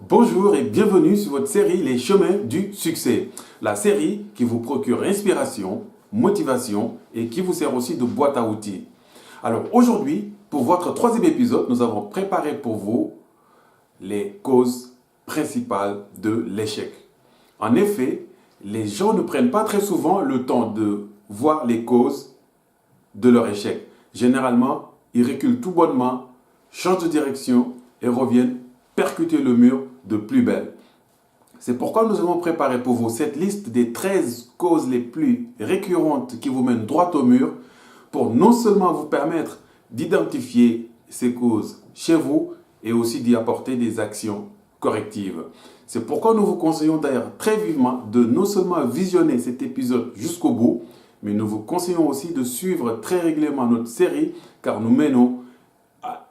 Bonjour et bienvenue sur votre série Les chemins du succès. La série qui vous procure inspiration, motivation et qui vous sert aussi de boîte à outils. Alors aujourd'hui, pour votre troisième épisode, nous avons préparé pour vous les causes principales de l'échec. En effet, les gens ne prennent pas très souvent le temps de voir les causes de leur échec. Généralement, ils reculent tout bonnement, changent de direction et reviennent percuter le mur de plus belle. C'est pourquoi nous avons préparé pour vous cette liste des 13 causes les plus récurrentes qui vous mènent droit au mur pour non seulement vous permettre d'identifier ces causes chez vous et aussi d'y apporter des actions correctives. C'est pourquoi nous vous conseillons d'ailleurs très vivement de non seulement visionner cet épisode jusqu'au bout, mais nous vous conseillons aussi de suivre très régulièrement notre série car nous menons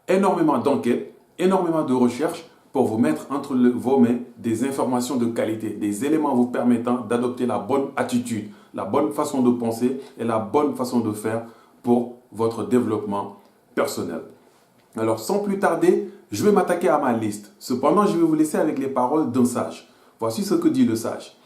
énormément d'enquêtes, énormément de recherches pour vous mettre entre vos mains des informations de qualité, des éléments vous permettant d'adopter la bonne attitude, la bonne façon de penser et la bonne façon de faire pour votre développement personnel. Alors sans plus tarder, je vais m'attaquer à ma liste. Cependant, je vais vous laisser avec les paroles d'un sage. Voici ce que dit le sage.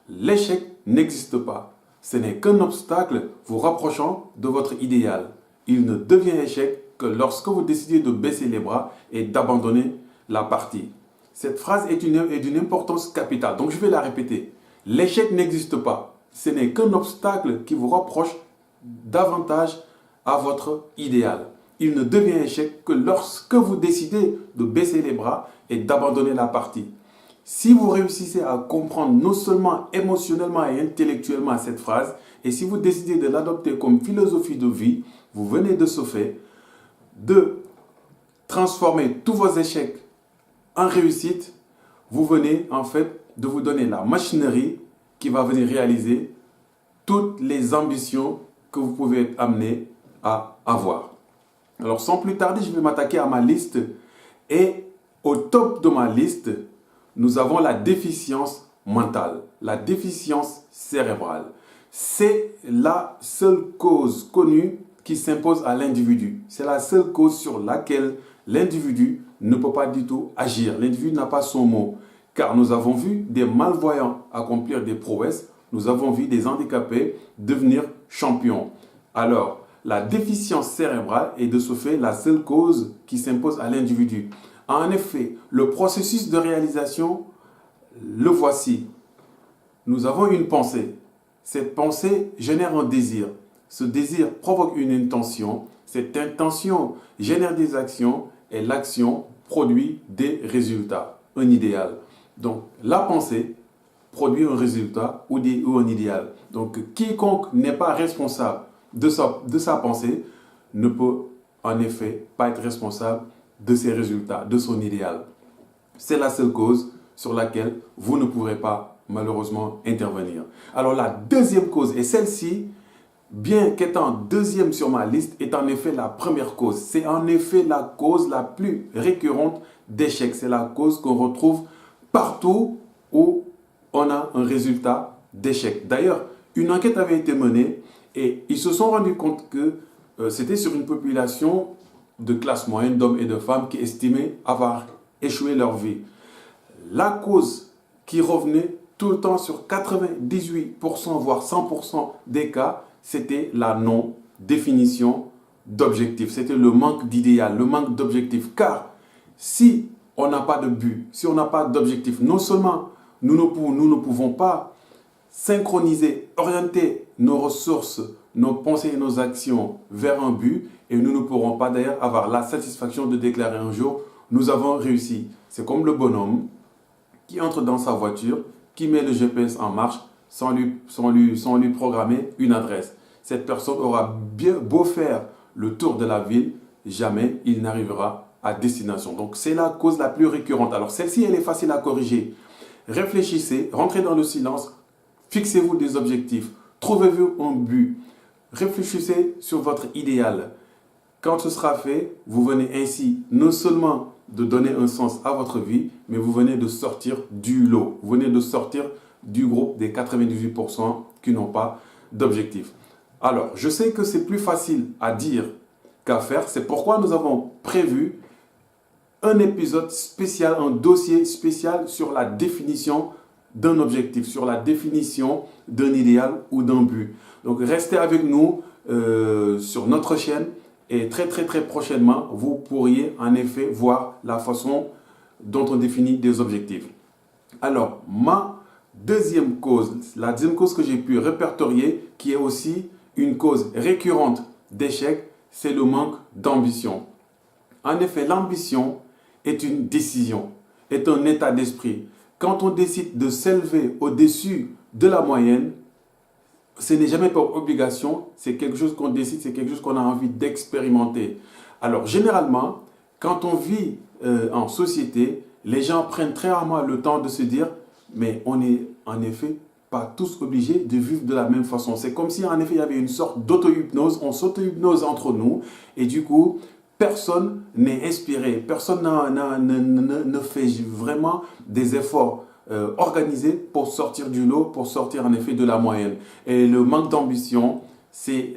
L'échec n'existe pas. Ce n'est qu'un obstacle vous rapprochant de votre idéal. Il ne devient échec que lorsque vous décidez de baisser les bras et d'abandonner la partie. Cette phrase est d'une importance capitale, donc je vais la répéter. L'échec n'existe pas. Ce n'est qu'un obstacle qui vous rapproche davantage à votre idéal. Il ne devient échec que lorsque vous décidez de baisser les bras et d'abandonner la partie. Si vous réussissez à comprendre non seulement émotionnellement et intellectuellement cette phrase, et si vous décidez de l'adopter comme philosophie de vie, vous venez de ce fait de transformer tous vos échecs en réussite. Vous venez en fait de vous donner la machinerie qui va venir réaliser toutes les ambitions que vous pouvez être amené à avoir. Alors sans plus tarder, je vais m'attaquer à ma liste et au top de ma liste, nous avons la déficience mentale, la déficience cérébrale. C'est la seule cause connue qui s'impose à l'individu. C'est la seule cause sur laquelle l'individu ne peut pas du tout agir. L'individu n'a pas son mot. Car nous avons vu des malvoyants accomplir des prouesses. Nous avons vu des handicapés devenir champions. Alors, la déficience cérébrale est de ce fait la seule cause qui s'impose à l'individu. En effet, le processus de réalisation, le voici. Nous avons une pensée. Cette pensée génère un désir. Ce désir provoque une intention. Cette intention génère des actions et l'action produit des résultats, un idéal. Donc, la pensée produit un résultat ou un idéal. Donc, quiconque n'est pas responsable de sa pensée ne peut en effet pas être responsable de ses résultats, de son idéal. C'est la seule cause sur laquelle vous ne pourrez pas malheureusement intervenir. Alors la deuxième cause, et celle-ci, bien qu'étant deuxième sur ma liste, est en effet la première cause. C'est en effet la cause la plus récurrente d'échec. C'est la cause qu'on retrouve partout où on a un résultat d'échec. D'ailleurs, une enquête avait été menée et ils se sont rendus compte que c'était sur une population de classe moyenne d'hommes et de femmes qui estimaient avoir échoué leur vie. La cause qui revenait tout le temps sur 98%, voire 100% des cas, c'était la non-définition d'objectif. C'était le manque d'idéal, le manque d'objectif. Car si on n'a pas de but, si on n'a pas d'objectif, non seulement nous ne pouvons pas synchroniser, orienter nos ressources, nos pensées et nos actions vers un but, et nous ne pourrons pas d'ailleurs avoir la satisfaction de déclarer un jour « nous avons réussi ». C'est comme le bonhomme qui entre dans sa voiture, qui met le GPS en marche sans lui programmer une adresse. Cette personne aura bien beau faire le tour de la ville, jamais il n'arrivera à destination. Donc c'est la cause la plus récurrente. Alors celle-ci, elle est facile à corriger. Réfléchissez, rentrez dans le silence, fixez-vous des objectifs, trouvez-vous un but, réfléchissez sur votre idéal. Quand ce sera fait, vous venez ainsi non seulement de donner un sens à votre vie, mais vous venez de sortir du lot. Vous venez de sortir du groupe des 98% qui n'ont pas d'objectif. Alors, je sais que c'est plus facile à dire qu'à faire. C'est pourquoi nous avons prévu un épisode spécial, un dossier spécial sur la définition d'un objectif, sur la définition d'un idéal ou d'un but. Donc restez avec nous sur notre chaîne et très prochainement, vous pourriez en effet voir la façon dont on définit des objectifs. Alors, la deuxième cause que j'ai pu répertorier, qui est aussi une cause récurrente d'échec, c'est le manque d'ambition. En effet, l'ambition est une décision, est un état d'esprit. Quand on décide de s'élever au-dessus de la moyenne, ce n'est jamais par obligation, c'est quelque chose qu'on décide, c'est quelque chose qu'on a envie d'expérimenter. Alors, généralement, quand on vit en société, les gens prennent très rarement le temps de se dire, mais on n'est en effet pas tous obligés de vivre de la même façon. C'est comme si en effet il y avait une sorte d'auto-hypnose, on s'auto-hypnose entre nous et du coup, personne n'est inspiré, personne ne fait vraiment des efforts organisés pour sortir du lot, pour sortir en effet de la moyenne. Et le manque d'ambition,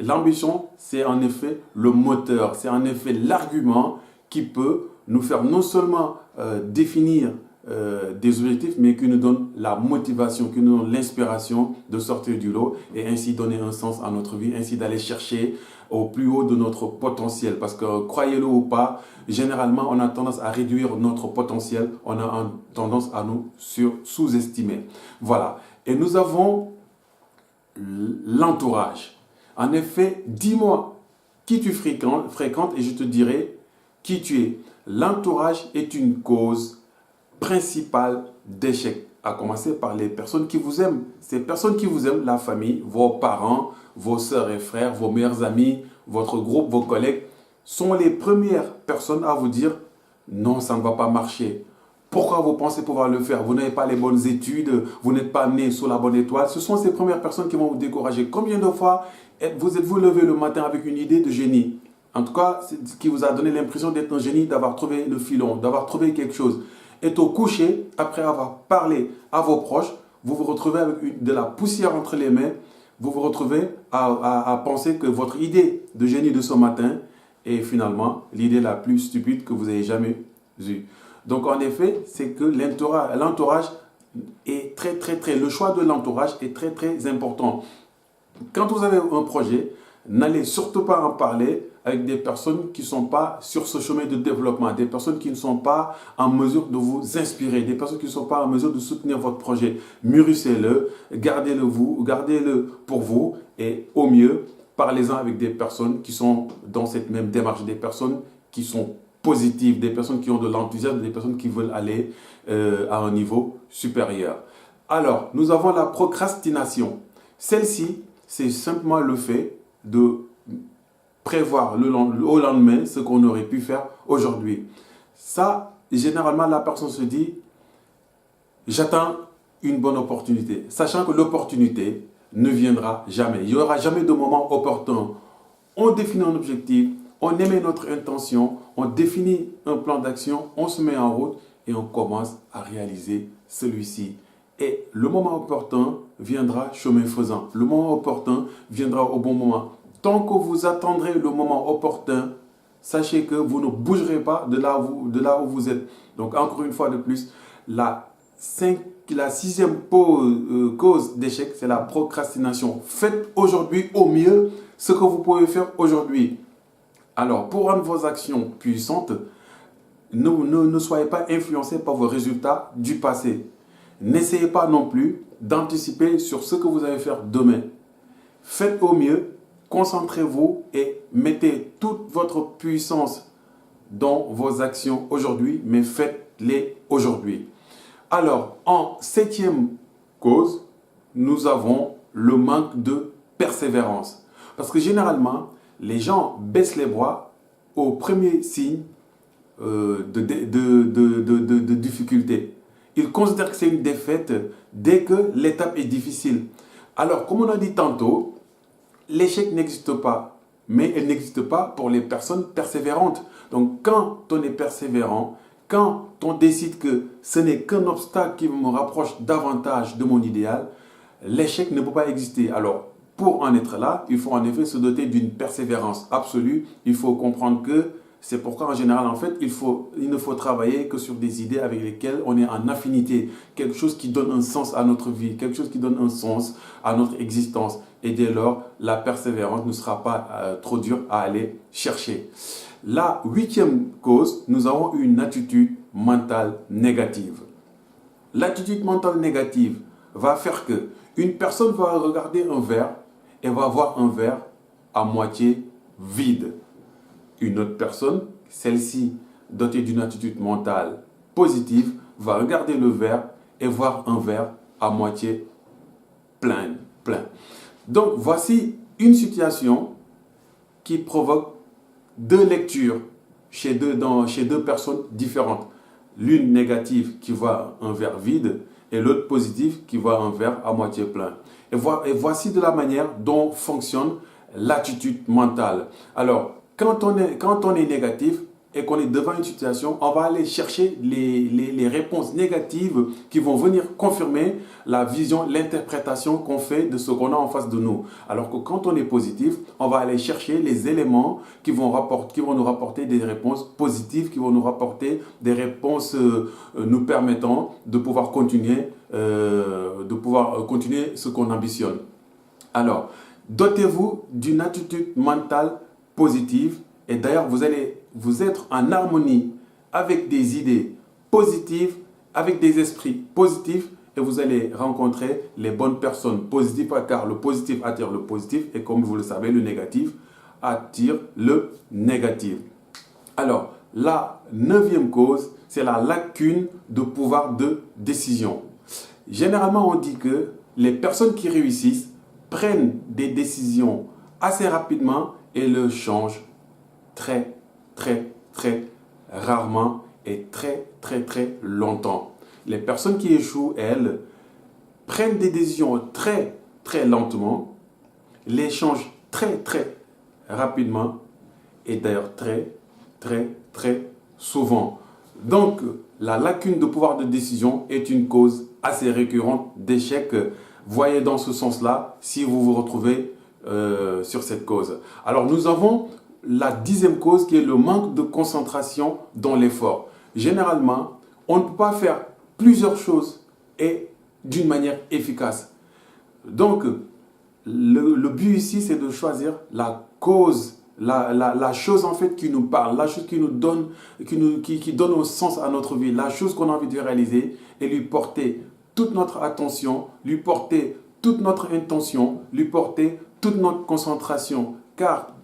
l'ambition, c'est en effet le moteur, c'est en effet l'argument qui peut nous faire non seulement définir des objectifs, mais qui nous donne la motivation, qui nous donne l'inspiration de sortir du lot et ainsi donner un sens à notre vie, ainsi d'aller chercher au plus haut de notre potentiel. Parce que, croyez-le ou pas, généralement, on a tendance à réduire notre potentiel, on a tendance à nous sous-estimer. Voilà. Et nous avons l'entourage. En effet, dis-moi qui tu fréquentes et je te dirai qui tu es. L'entourage est une cause principale d'échec, à commencer par les personnes qui vous aiment. Ces personnes qui vous aiment, la famille, vos parents, vos sœurs et frères, vos meilleurs amis, votre groupe, vos collègues, sont les premières personnes à vous dire « Non, ça ne va pas marcher ». Pourquoi vous pensez pouvoir le faire? Vous n'avez pas les bonnes études, vous n'êtes pas né sous la bonne étoile. Ce sont ces premières personnes qui vont vous décourager. Combien de fois vous êtes-vous levé le matin avec une idée de génie? En tout cas, ce qui vous a donné l'impression d'être un génie, d'avoir trouvé le filon, d'avoir trouvé quelque chose. Et au coucher, après avoir parlé à vos proches, vous vous retrouvez avec de la poussière entre les mains. Vous vous retrouvez à penser que votre idée de génie de ce matin est finalement l'idée la plus stupide que vous ayez jamais eue. Donc en effet, c'est que l'entourage est le choix de l'entourage est très important. Quand vous avez un projet, n'allez surtout pas en parler avec des personnes qui ne sont pas sur ce chemin de développement, des personnes qui ne sont pas en mesure de vous inspirer, des personnes qui ne sont pas en mesure de soutenir votre projet. Mûrissez-le, gardez-le pour vous et au mieux, parlez-en avec des personnes qui sont dans cette même démarche, des personnes qui sont positives, des personnes qui ont de l'enthousiasme, des personnes qui veulent aller à un niveau supérieur. Alors, nous avons la procrastination. Celle-ci, c'est simplement le fait de prévoir au lendemain ce qu'on aurait pu faire aujourd'hui. Ça, généralement, la personne se dit, j'attends une bonne opportunité, sachant que l'opportunité ne viendra jamais. Il n'y aura jamais de moment opportun. On définit un objectif, on émet notre intention, on définit un plan d'action, on se met en route et on commence à réaliser celui-ci. Et le moment opportun viendra chemin faisant. Le moment opportun viendra au bon moment. Tant que vous attendrez le moment opportun, sachez que vous ne bougerez pas de là où vous êtes. Donc encore une fois de plus, la sixième cause d'échec, c'est la procrastination. Faites aujourd'hui au mieux ce que vous pouvez faire aujourd'hui. Alors, pour rendre vos actions puissantes, ne soyez pas influencés par vos résultats du passé. N'essayez pas non plus d'anticiper sur ce que vous allez faire demain. Faites au mieux, concentrez-vous et mettez toute votre puissance dans vos actions aujourd'hui, mais faites-les aujourd'hui. Alors, en septième cause, nous avons le manque de persévérance. Parce que généralement, les gens baissent les bras au premier signe de difficulté. Ils considèrent que c'est une défaite dès que l'étape est difficile. Alors, comme on a dit tantôt, l'échec n'existe pas, mais il n'existe pas pour les personnes persévérantes. Donc, quand on est persévérant, quand on décide que ce n'est qu'un obstacle qui me rapproche davantage de mon idéal, l'échec ne peut pas exister. Alors, pour en être là, il faut en effet se doter d'une persévérance absolue. Il faut comprendre que C'est pourquoi en général, en fait, il ne faut travailler que sur des idées avec lesquelles on est en affinité, quelque chose qui donne un sens à notre vie, quelque chose qui donne un sens à notre existence. Et dès lors, la persévérance ne sera pas trop dure à aller chercher. La huitième cause, nous avons une attitude mentale négative. L'attitude mentale négative va faire que une personne va regarder un verre et va voir un verre à moitié vide. Une autre personne, celle-ci dotée d'une attitude mentale positive, va regarder le verre et voir un verre à moitié plein. Donc voici une situation qui provoque deux lectures chez deux personnes différentes. L'une négative qui voit un verre vide et l'autre positive qui voit un verre à moitié plein. Et voici de la manière dont fonctionne l'attitude mentale. Alors, quand on est négatif et qu'on est devant une situation, on va aller chercher les réponses négatives qui vont venir confirmer la vision, l'interprétation qu'on fait de ce qu'on a en face de nous. Alors que quand on est positif, on va aller chercher les éléments qui vont nous rapporter des réponses positives, qui vont nous rapporter des réponses nous permettant de pouvoir continuer ce qu'on ambitionne. Alors, dotez-vous d'une attitude mentale positive et d'ailleurs vous être en harmonie avec des idées positives, avec des esprits positifs et vous allez rencontrer les bonnes personnes positives car le positif attire le positif et comme vous le savez, le négatif attire le négatif. Alors, la neuvième cause, c'est la lacune de pouvoir de décision. Généralement, on dit que les personnes qui réussissent prennent des décisions assez rapidement et le changent très rarement et très longtemps. Les personnes qui échouent, elles, prennent des décisions très lentement, les changent très rapidement et d'ailleurs très souvent. Donc, la lacune de pouvoir de décision est une cause assez récurrente d'échec. Voyez dans ce sens-là si vous vous retrouvez sur cette cause. Alors, nous avons la 10e cause qui est le manque de concentration dans l'effort. Généralement, on ne peut pas faire plusieurs choses et d'une manière efficace. Donc, le but ici, c'est de choisir la cause, la chose en fait qui nous parle, la chose qui nous donne, qui donne un sens à notre vie, la chose qu'on a envie de réaliser et lui porter toute notre attention, lui porter toute notre intention, lui porter toute notre concentration. Car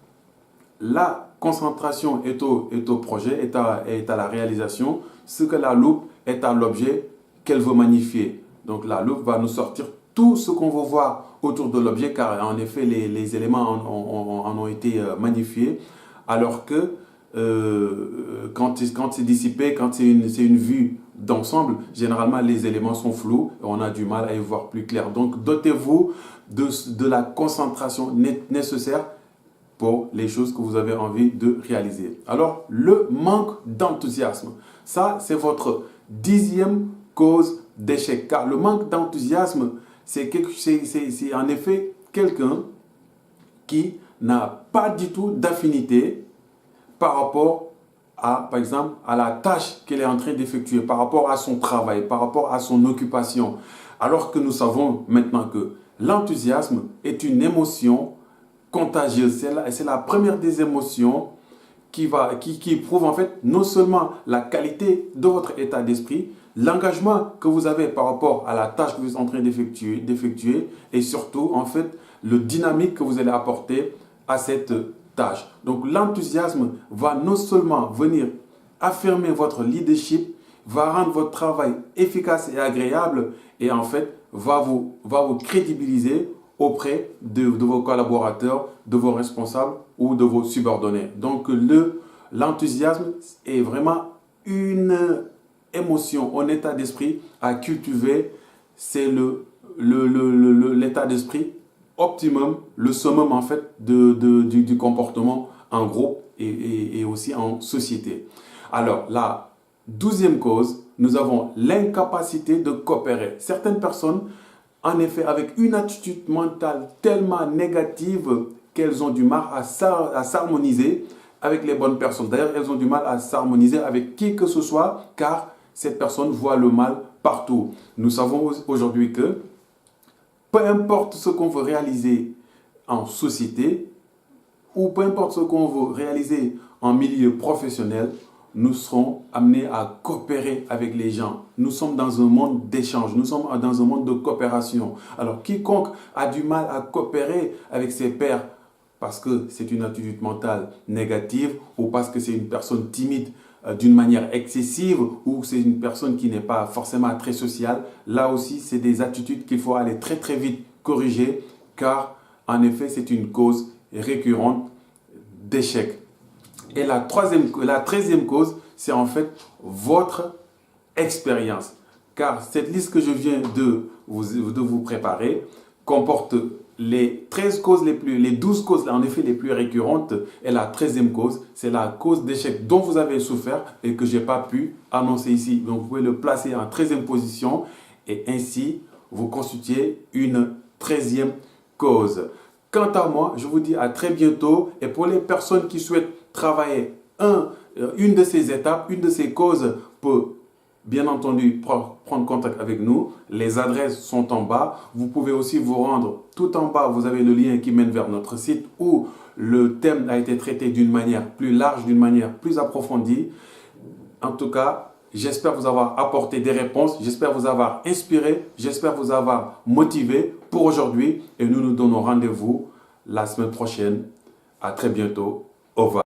la concentration est au projet, est à la réalisation, ce que la loupe est à l'objet qu'elle veut magnifier. Donc la loupe va nous sortir tout ce qu'on veut voir autour de l'objet, car en effet les éléments en ont été magnifiés, alors que quand c'est dissipé, quand c'est une vue d'ensemble, généralement les éléments sont flous et on a du mal à y voir plus clair. Donc dotez-vous de la concentration nécessaire pour les choses que vous avez envie de réaliser. Alors, le manque d'enthousiasme, ça c'est votre 10e cause d'échec. Car le manque d'enthousiasme, c'est en effet quelqu'un qui n'a pas du tout d'affinité par rapport à, par exemple, à la tâche qu'elle est en train d'effectuer, par rapport à son travail, par rapport à son occupation. Alors que nous savons maintenant que l'enthousiasme est une émotion contagieuse. C'est la première des émotions qui prouve en fait non seulement la qualité de votre état d'esprit, l'engagement que vous avez par rapport à la tâche que vous êtes en train d'effectuer et surtout en fait le dynamique que vous allez apporter à cette tâche. Donc l'enthousiasme va non seulement venir affirmer votre leadership, va rendre votre travail efficace et agréable et en fait va vous crédibiliser auprès de vos collaborateurs, de vos responsables ou de vos subordonnés. Donc l'enthousiasme est vraiment une émotion, un état d'esprit à cultiver. C'est l'état d'esprit optimum, le summum en fait du comportement en groupe et aussi en société. Alors la 12e cause, nous avons l'incapacité de coopérer. Certaines personnes, en effet, avec une attitude mentale tellement négative qu'elles ont du mal à s'harmoniser, avec les bonnes personnes. D'ailleurs, elles ont du mal à s'harmoniser avec qui que ce soit, car cette personne voit le mal partout. Nous savons aujourd'hui que peu importe ce qu'on veut réaliser en société, ou peu importe ce qu'on veut réaliser en milieu professionnel, nous serons amenés à coopérer avec les gens. Nous sommes dans un monde d'échange, nous sommes dans un monde de coopération. Alors, quiconque a du mal à coopérer avec ses pairs parce que c'est une attitude mentale négative ou parce que c'est une personne timide d'une manière excessive ou c'est une personne qui n'est pas forcément très sociale, là aussi, c'est des attitudes qu'il faut aller très très vite corriger car, en effet, c'est une cause récurrente d'échec. Et la 13e cause, c'est en fait votre expérience. Car cette liste que je viens de vous préparer comporte les 12 causes en effet les plus récurrentes. Et la 13e cause, c'est la cause d'échec dont vous avez souffert et que je n'ai pas pu annoncer ici. Donc vous pouvez le placer en 13e position et ainsi vous constituez une 13e cause. Quant à moi, je vous dis à très bientôt et pour les personnes qui souhaitent travailler une de ces étapes, une de ces causes peut bien entendu prendre contact avec nous. Les adresses sont en bas. Vous pouvez aussi vous rendre tout en bas. Vous avez le lien qui mène vers notre site où le thème a été traité d'une manière plus large, d'une manière plus approfondie. En tout cas, j'espère vous avoir apporté des réponses. J'espère vous avoir inspiré. J'espère vous avoir motivé pour aujourd'hui. Et nous nous donnons rendez-vous la semaine prochaine. À très bientôt. Au revoir.